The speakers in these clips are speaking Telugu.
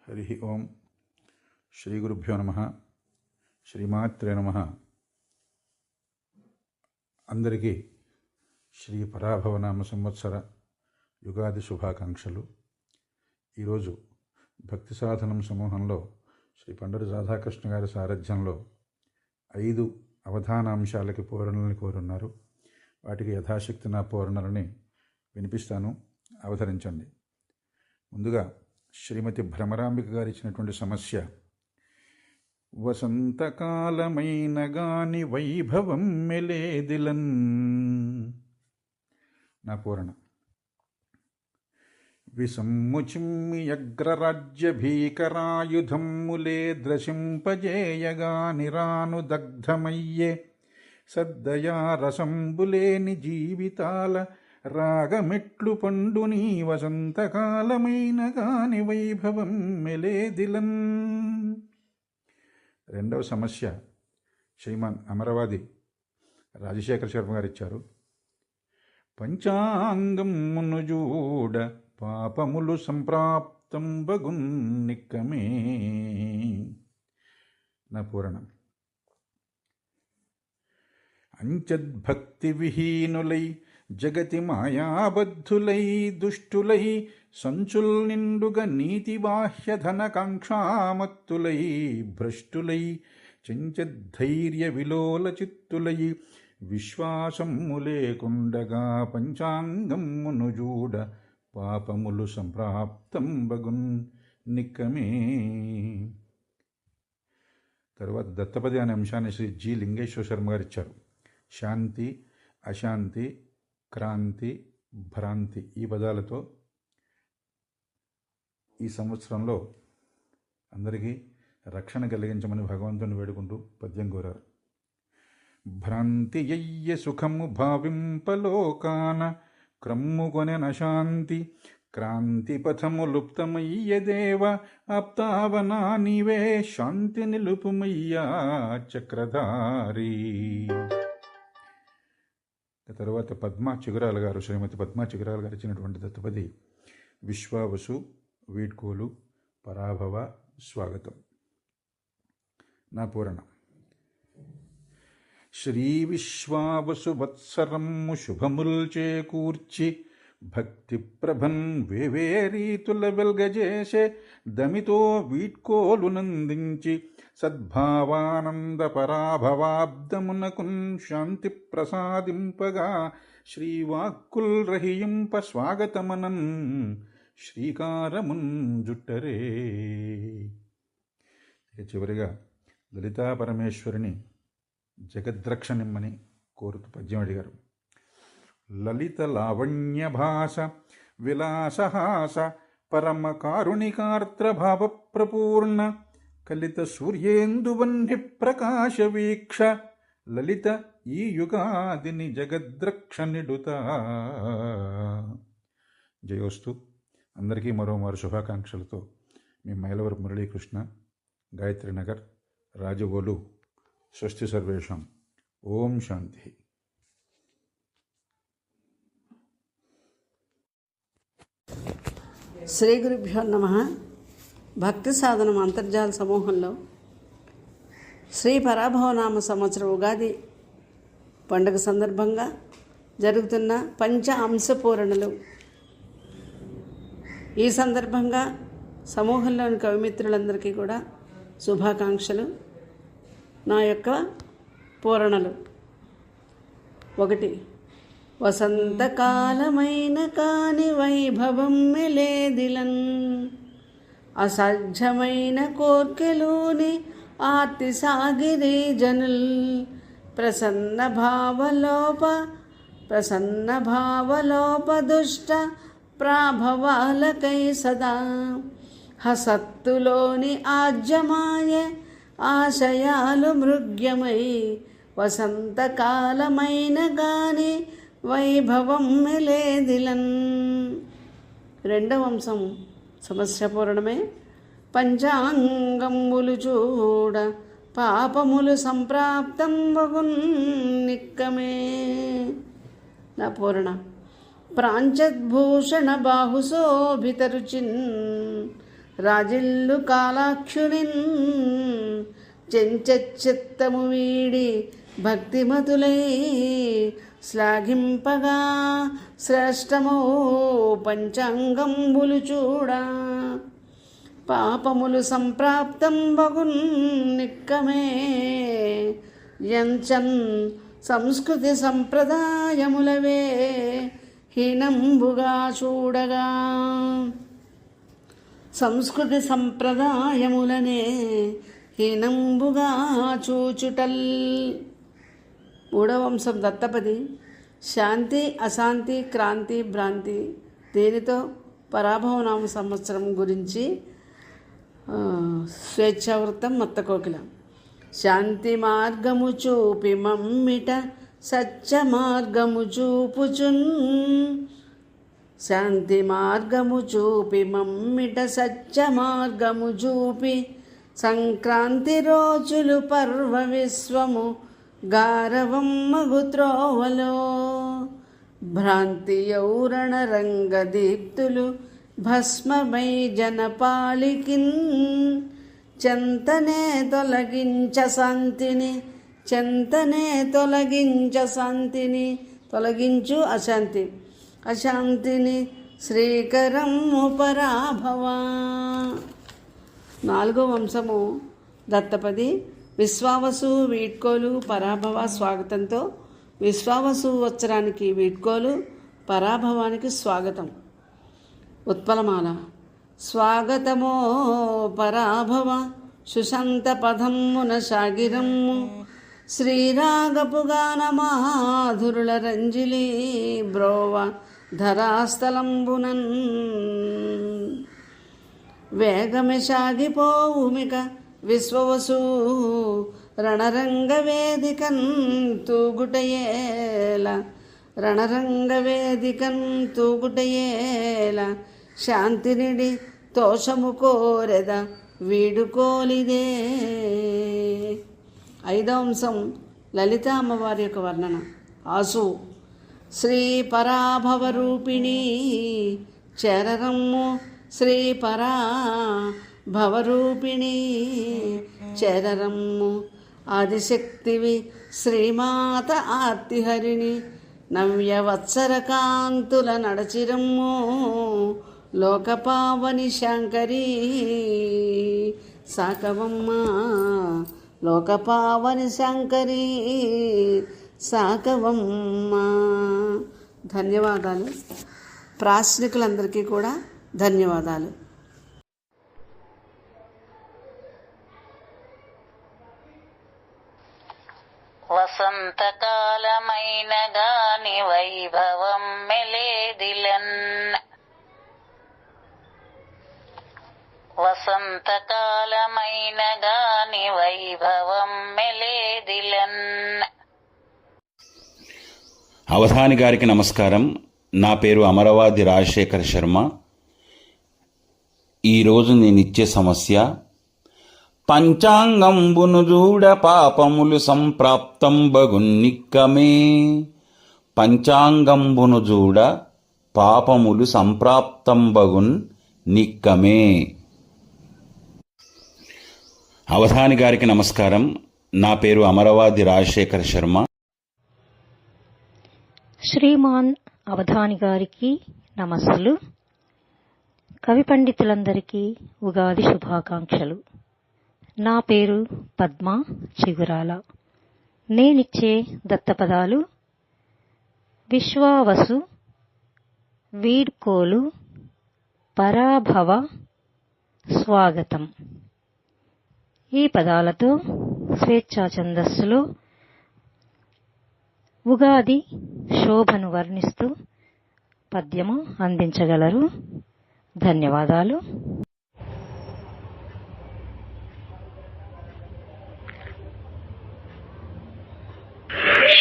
హరి ఓం. శ్రీ గురుభ్యో నమః. శ్రీమాత్రే నమః. అందరికీ శ్రీ పరాభవనామ సంవత్సర యుగాది శుభాకాంక్షలు. ఈరోజు భక్తి సాధనం సమూహంలో శ్రీ పండరి రాధాకృష్ణ గారి సారథ్యంలో 5 అవధానాంశాలకి పూరణలని కోరున్నారు. వాటికి యథాశక్తి నా పూరణలని వినిపిస్తాను, అవతరించండి. ముందుగా శ్రీమతి భ్రమరాంబిక గారు ఇచ్చినటువంటి సమస్య, వసంతకాలమైన గాని వైభవం మెలేదిలన్. నా పూరణ, విసమ్ముచిమ్మి అగ్రరాజ్య భీకరాయుధమ్ములే ద్రశింపజేయగా నిరాను దగ్ధమయ్యే సద్దయా రసంబులేని జీవితాల రాగమెట్లు పండుని వసంతకాలమైన కాని వైభవం మెలేదిలన్. రెండవ సమస్య శ్రీమాన్ అమరవాది రాజశేఖర శర్మ గారు ఇచ్చారు. పంచాంగమును జూడ పాపములు సంప్రాప్తం బగున్నిక్కమే. నా పూరణం, అంచద్భక్తి విహీనులై జగతి మాయాబద్ధులై దుష్టులై సంచుల్ నిండుగ నీతి బాహ్య ధనకాంక్షామత్తులై భ్రష్టులై చెంచద్ధైర్య విలోల చిత్తులై విశ్వాసము లేకుండగా పంచాంగమును జూడ పాపములు సంప్రాప్తం బగున్ నిక్కమే. తర్వాత దత్తపది అనే అంశాన్ని శ్రీ జి లింగేశ్వర శర్మ గారు ఇచ్చారు. శాంతి, అశాంతి, క్రాంతి, భ్రాంతి ఈ పదాలతో ఈ సంవత్సరంలో అందరికీ రక్షణ కలిగించమని భగవంతుని వేడుకుంటూ పద్యం కోరారు. భ్రాంతి అయ్య సుఖము భావింపలోకాన క్రమ్ముకొనెన శాంతి క్రాంతి పథము లుప్తమయ్య దేవ ఆప్తావనా నీవే శాంతి నిలుపుమయ్యా చక్రధారి. తర్వాత పద్మా చిగురాల గారు, శ్రీమతి పద్మా చిగురాల గారు ఇచ్చినటువంటి దత్తపది, విశ్వావసు వీడ్కోలు పరాభవ స్వాగతం. నా పూరణ, శ్రీ విశ్వావసు వత్సరము శుభముల్ చేకూర్చి భక్తి ప్రభన్ వేవేరీతుల వెల్గజేసే దమితో వీడ్కోలు నందించి సద్భావానంద పరాభవాబ్దమునకున్ శాంతి ప్రసాదింపగా శ్రీవాక్కుల్ రహింప స్వాగతమనన్ శ్రీకారమున్ జుట్టరే. చివరిగా లలితా పరమేశ్వరిని జగద్రక్షనిమ్మని కోరుతూ పద్యం అడిగారు. లలిత లావణ్య భాష విలాసహాస పరమ కారుణికార్త్ర భావ ప్రపూర్ణ కలిత సూర్యేందువన్య ప్రకాశ వీక్ష లలిత ఈ యుగాదిని జగద్రక్షనిడుతా. జయోస్తు. అందరికీ మరోమారు శుభాకాంక్షలతో మీ మైలవరపు మురళీకృష్ణ, గాయత్రి నగర్, రాజవోలు. స్వస్తి సర్వేషాం. ఓం శాంతి. శ్రీ గురుభ్యో నమః. భక్తి సాధనం అంతర్జాల సమూహంలో శ్రీ పరాభవనామ సంవత్సరం ఉగాది పండుగ సందర్భంగా జరుగుతున్న పంచ అంశపూరణలు. ఈ సందర్భంగా సమూహంలోని కవిమిత్రులందరికీ కూడా శుభాకాంక్షలు. నా యొక్క పూరణలు: 1. వసంతకాలమైన కాని వైభవం మెలేదిలన్ అసాధ్యమైన కోర్కెలోని ఆర్తి సాగిరి జనుల్ ప్రసన్న భావలోప దుష్ట ప్రాభవాలకై సదా హసత్తులోని ఆజ్యమాయ ఆశయాలు మృగ్యమై వసంతకాలమైన గాని వైభవం మెలేదిలన్. 2వ అంశం సమస్య పూరణమే. పంచాంగములు చూడ పాపములు సంప్రాప్తం బగున్నిక్కమే. నా పూరణ, ప్రాంచద్భూషణ బాహుశోభితరుచిన్ రాజిల్లు కాలాక్షునిన్ చెంచచ్చిత్తము వీడి భక్తిమతులై శ్లాఘింపగా శ్రేష్టమో పంచాంగంబులు చూడా పాపములు సంప్రాప్తం బగున్ నిక్కమే యంచన్ సంస్కృతి సంప్రదాయములవే హీనంబుగా చూడగా సంస్కృతి సంప్రదాయములనే హీనంబుగా చూచుటల్. మూడవ వంశం దత్తపది. శాంతి అశాంతి క్రాంతి భ్రాంతి దేనితో పరాభవనామ సంవత్సరం గురించి స్వేచ్ఛావృత్తం మత్తకోకిల. శాంతి మార్గము చూపి మమ్మిట సత్య మార్గము చూపుచున్ శాంతి మార్గము చూపి మమ్మిట సత్య మార్గము చూపి సంక్రాంతి రోజులు పర్వ విశ్వము గారవమ్మగు త్రోవలో భ్రాంతి యౌరణ రంగదీప్తులు భస్మమై జనపాళికిన్ చెంతనే తొలగించ శాంతిని చెంతనే తొలగించ శాంతిని తొలగించు అశాంతి అశాంతిని శ్రీకరము పరాభవ. నాలుగో వంశము దత్తపది. విశ్వావసు వీడ్కోలు పరాభవ స్వాగతంతో విశ్వావసు వచ్చరానికి వీడ్కోలు పరాభవానికి స్వాగతం. ఉత్పలమాల. స్వాగతమో పరాభవ సుశాంత పదమ్మున సాగిరమ్ము శ్రీరాగపు గాన మాధురుల రంజిలి బ్రోవ ధరాస్థలంబునన్ వేగమె సాగిపోవుమిక విశ్వవసు రణరంగ వేదికన్ తూగుటయేల రణరంగ వేదికన్ తూగుటయేల శాంతినిడి తోషము కోరెద వీడుకోలిదే. ఐదవ అంశం లలిత అమ్మవారి యొక్క వర్ణన. ఆసు. శ్రీ పరాభవ రూపిణి చేరరమ్ము శ్రీ పరా భవరూపిణి చేరరమ్ము ఆదిశక్తివి శ్రీమాత ఆర్తిహరిణి నవ్యవత్సర కాంతుల నడచిరమ్ము లోకపావని శంకరీ సాకవమ్మ లోకపావని శంకరీ సాకవమ్మ. ధన్యవాదాలు. ప్రాశ్నికులందరికీ కూడా ధన్యవాదాలు. వసంతకాలమైన గాని వైభవం మెలేదిలన్ వసంతకాలమైన గాని వైభవం మెలేదిలన్. అవధాని గారికి నమస్కారం. నా పేరు అమరవాది రాజశేఖర శర్మ. ఈరోజు నేనిచ్చే సమస్య పంచాంగంబును జూడ పాపములు సంప్రాప్తం బగున్నిక్కమే. పంచాంగంబును జూడ పాపములు సంప్రాప్తం బగున్ నిక్కమే. అవధాని గారికి నమస్కారం. నా పేరు అమరవాది రాజశేఖర శర్మ. శ్రీమాన్ అవధాని గారికి నమస్సులు. కవి పండితులందరికీ ఉగాది శుభాకాంక్షలు. నా పేరు పద్మ చిగురాల. నేనిచ్చే దత్తపదాలు విశ్వావసు, వీడ్కోలు, పరాభవ, స్వాగతం. ఈ పదాలతో స్వేచ్ఛా ఛందస్సులో ఉగాది శోభను వర్ణిస్తూ పద్యము అందించగలరు. ధన్యవాదాలు.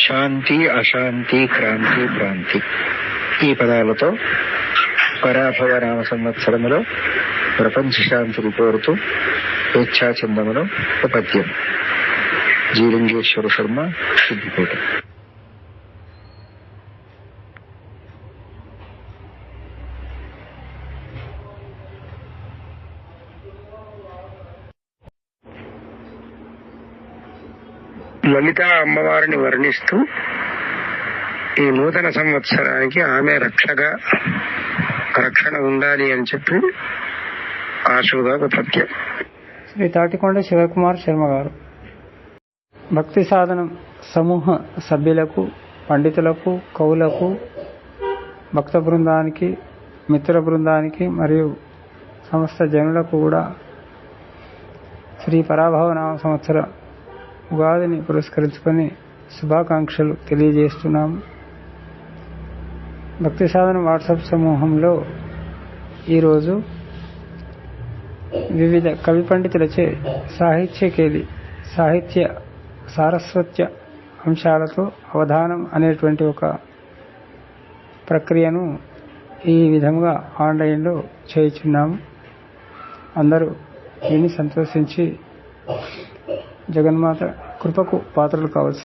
శాంతి అశాంతి క్రాంతి భ్రాంతి ఈ పదాలతో పరాభవ నామ సంవత్సరములో ప్రపంచ శాంతిని కోరుతూ స్వేచ్ఛాచందమును పద్యం. జీలింగేశ్వర శర్మ, సిద్దిపేట. లలిత అమ్మవారిని వర్ణిస్తూ ఈ నూతన సంవత్సరానికి ఆమె రక్షణ ఉండాలి అని చెప్పి ఆశుగా ఒక పద్యం. శ్రీ తాటికొండ శివకుమార్ శర్మ గారు. భక్తి సాధనం సమూహ సభ్యులకు, పండితులకు, కవులకు, భక్త బృందానికి, మిత్ర బృందానికి మరియు సమస్త జనులకు కూడా శ్రీ పరాభవ నామ సంవత్సర ఉగాదిని పురస్కరించుకొని శుభాకాంక్షలు తెలియజేస్తున్నాము. భక్తి సాధన వాట్సాప్ సమూహంలో ఈరోజు వివిధ కవి పండితులచే సాహిత్య సారస్వత్య అంశాలతో అవధానం అనేటువంటి ఒక ప్రక్రియను ఈ విధంగా ఆన్లైన్లో చేయుచున్నాము. అందరూ విని సంతోషించి జగన్మాత కృపకు పాత్రలు కావచ్చు.